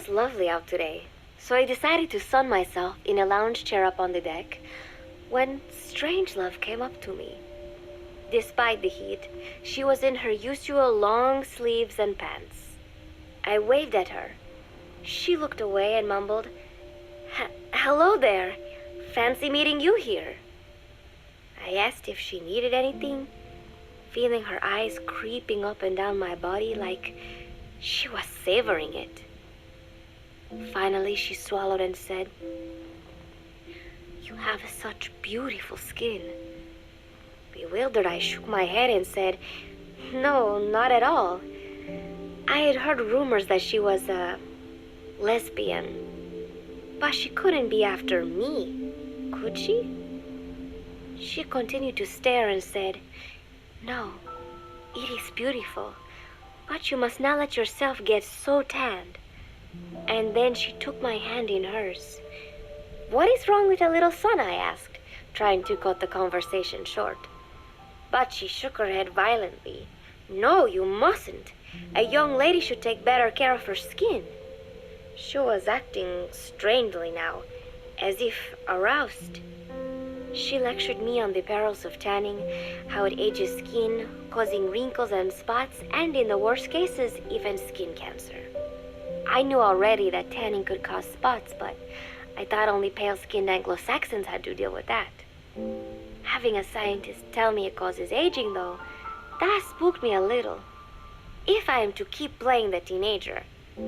was lovely out today, so I decided to sun myself in a lounge chair up on the deck when Strangelove came up to me. Despite the heat, she was in her usual long sleeves and pants. I waved at her. She looked away and mumbled, "Hello there. Fancy meeting you here." I asked if she needed anything, feeling her eyes creeping up and down my body like she was savoring it. Finally, she swallowed and said, "You have such beautiful skin." Bewildered, I shook my head and said, "No, not at all. I had heard rumors that she was a lesbian, but she couldn't be after me, could she?" She continued to stare and said, "No, it is beautiful, but you must not let yourself get so tanned." And then she took my hand in hers. "What is wrong with a little sun?" I asked, trying to cut the conversation short. But she shook her head violently. "No, you mustn't. A young lady should take better care of her skin." She was acting strangely now, as if aroused. She lectured me on the perils of tanning, how it ages skin, causing wrinkles and spots, and in the worst cases, even skin cancer. I knew already that tanning could cause spots, but I thought only pale-skinned Anglo-Saxons had to deal with that. Having a scientist tell me it causes aging, though, that spooked me a little. If I am to keep playing the teenager,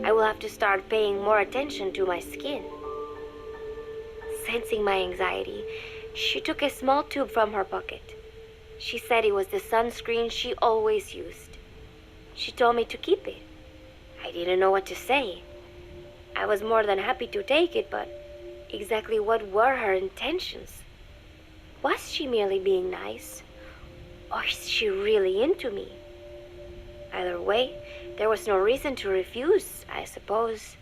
I will have to start paying more attention to my skin. Sensing my anxiety, she took a small tube from her pocket. She said it was the sunscreen she always used. She told me to keep it. I didn't know what to say. I was more than happy to take it, but exactly what were her intentions? Was she merely being nice? Or is she really into me? Either way, there was no reason to refuse, I suppose.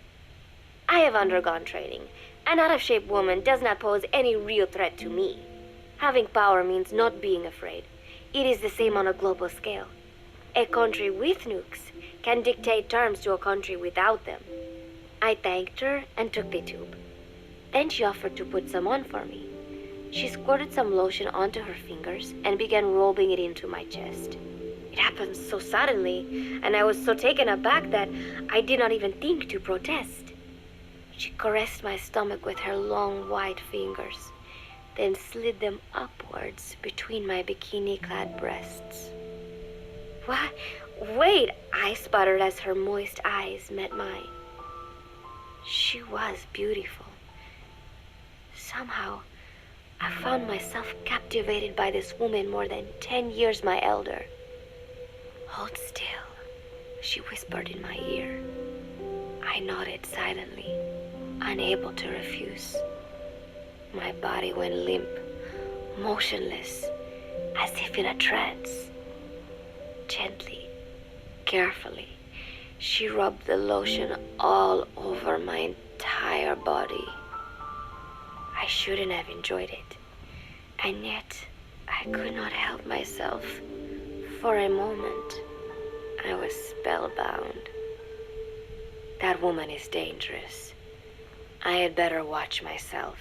I have undergone training. An out-of-shape woman does not pose any real threat to me. Having power means not being afraid. It is the same on a global scale. A country with nukes can dictate terms to a country without them. I thanked her and took the tube. Then she offered to put some on for me. She squirted some lotion onto her fingers and began rolling it into my chest. It happened so suddenly, and I was so taken aback that I did not even think to protest. She caressed my stomach with her long white fingers, then slid them upwards between my bikini-clad breasts. "What? Wait," I sputtered as her moist eyes met mine. She was beautiful. Somehow, I found myself captivated by this woman more than 10 years my elder. "Hold still," she whispered in my ear. I nodded silently, unable to refuse. My body went limp, motionless, as if in a trance. Gently, carefully, she rubbed the lotion all over my entire body. I shouldn't have enjoyed it, and yet I could not help myself. For a moment, I was spellbound. That woman is dangerous. I had better watch myself.